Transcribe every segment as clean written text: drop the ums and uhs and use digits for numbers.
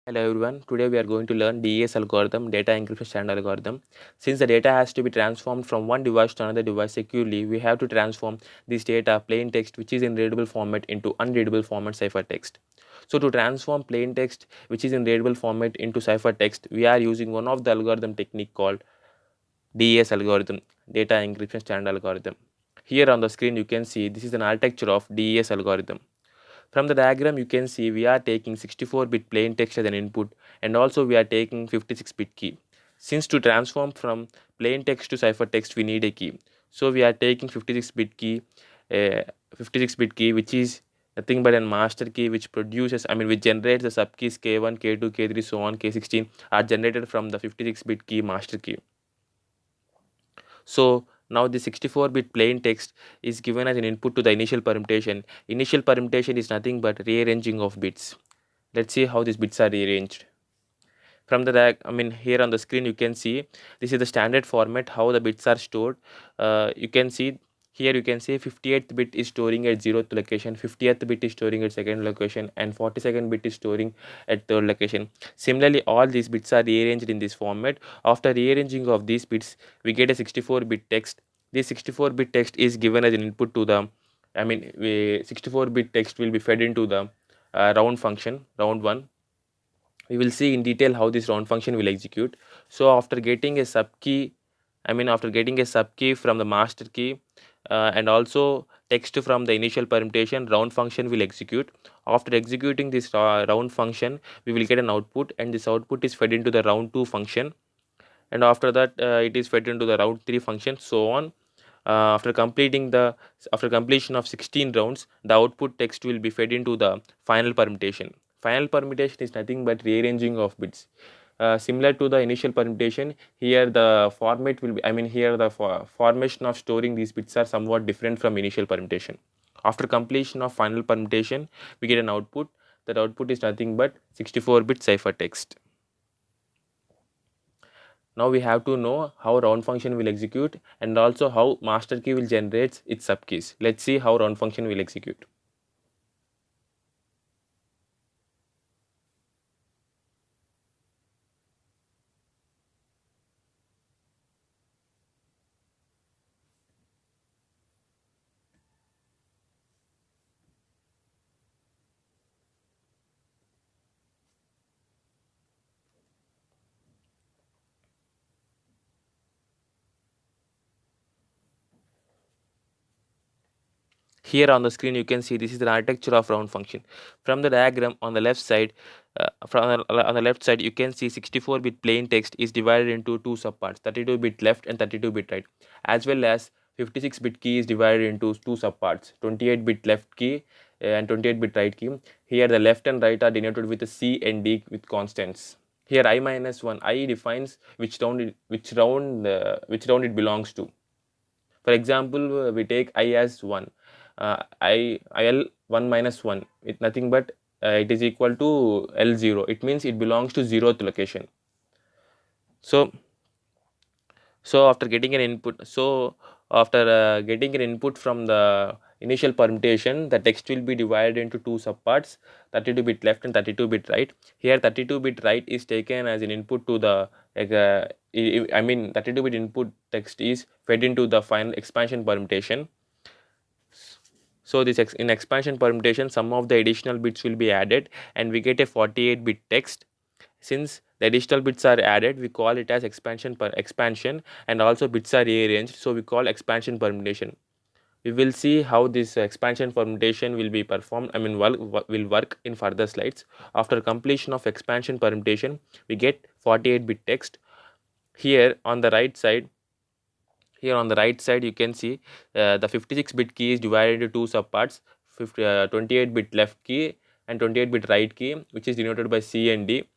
Hello everyone. Today we are going to learn DES algorithm, data encryption standard algorithm. Since the data has to be transformed from one device to another device securely, we have to transform this data plain text which is in readable format into unreadable format ciphertext. So to transform plain text which is in readable format into ciphertext, we are using one of the algorithm technique called DES algorithm, data encryption standard algorithm. Here on the screen you can see this is an architecture of DES algorithm. From the diagram you can see we are taking 64-bit plain text as an input and also we are taking 56-bit key. Since to transform from plain text to ciphertext we need a key. So we are taking 56-bit key, 56-bit key which is nothing but a master key which produces, which generates the subkeys K1, K2, K3, so on, K16 are generated from the 56-bit key master key. So now the 64-bit plain text is given as an input to the initial permutation. Initial permutation is nothing but rearranging of bits. Let's see how these bits are rearranged. From the here on the screen you can see this is the standard format how the bits are stored. You can see here you can see 58th bit is storing at 0th location, 50th bit is storing at second location, and 42nd bit is storing at third location. Similarly, all these bits are rearranged in this format. After rearranging of these bits, we get a 64-bit text. This 64-bit text is given as an input to the 64-bit text will be fed into the round function, round 1. We will see in detail how this round function will execute. So after getting a sub key, after getting a sub key from the master key and also text from the initial permutation, round function will execute. After executing this round function, we will get an output, and this output is fed into the round 2 function, and after that it is fed into the round 3 function, so on. After completion of 16 rounds, the output text will be fed into the final permutation. Final permutation is nothing but rearranging of bits. Similar to the initial permutation, here the format will be, here the formation of storing these bits are somewhat different from initial permutation. After completion of final permutation, we get an output. That output is nothing but 64-bit ciphertext. Now we have to know how round function will execute and also how master key will generate its subkeys. Let's see how round function will execute. Here on the screen you can see this is the architecture of round function. From the diagram on the left side, on the left side you can see 64-bit plain text is divided into two subparts, 32-bit left and 32-bit right, as well as 56-bit key is divided into two subparts, 28-bit left key and 28-bit right key. Here the left and right are denoted with a C and D with constants. Here I minus 1, I defines which round it belongs to. For example, we take I as 1. IL 1 minus 1, it's nothing but it is equal to L0. It means it belongs to 0th location. So after getting an input, getting an input from the initial permutation, the text will be divided into two subparts, 32-bit left and 32-bit right. Here 32-bit right is taken as an input to the 32-bit input text is fed into the final expansion permutation. So this in expansion permutation, some of the additional bits will be added and we get a 48-bit text. Since the additional bits are added, we call it as expansion, and also bits are rearranged, so we call expansion permutation. We will see how this expansion permutation will be performed, will work in further slides. After completion of expansion permutation, we get 48-bit text. Here on the right side, you can see the 56-bit key is divided into two subparts, 28-bit left key and 28-bit right key, which is denoted by C and D.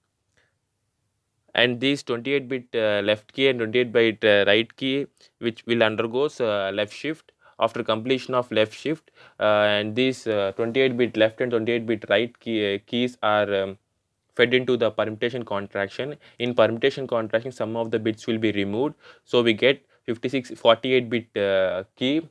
And these 28-bit left key and 28-bit right key, which will undergoes left shift. After completion of left shift, and these 28-bit left and 28-bit right keys are fed into the permutation contraction. In permutation contraction, some of the bits will be removed, so we get 48-bit key.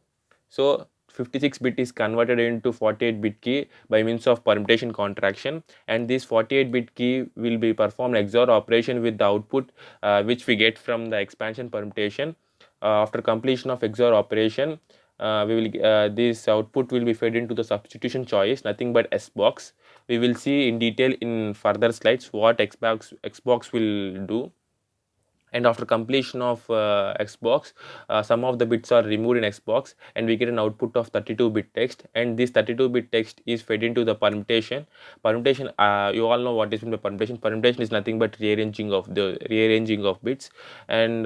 So 56 bit is converted into 48 bit key by means of permutation contraction, and this 48 bit key will be performed XOR operation with the output which we get from the expansion permutation. After completion of XOR operation, this output will be fed into the substitution choice, nothing but S box. We will see in detail in further slides what Xbox will do. And after completion of Xbox, some of the bits are removed in Xbox, and we get an output of 32-bit text, and this 32-bit text is fed into the permutation. You all know what is the permutation. Permutation is nothing but rearranging of bits, and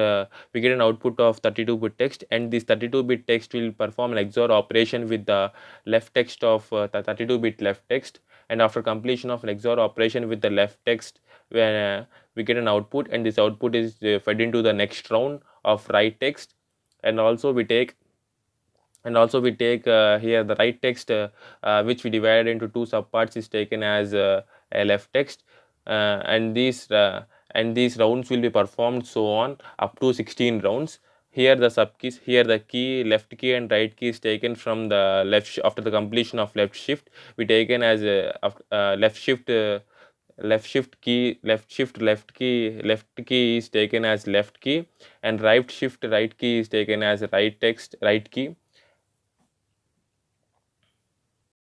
we get an output of 32-bit text, and this 32-bit text will perform an XOR operation with the left text of the 32-bit left text. And after completion of an XOR operation with the left text, when we get an output, and this output is fed into the next round of right text. And also we take here the right text, which we divided into two subparts, is taken as a left text, and these rounds will be performed so on up to 16 rounds. Here the subkeys, here the key, left key and right key is taken from the after the completion of left shift, we taken as a left shift, left key is taken as left key, and right shift right key is taken as right key.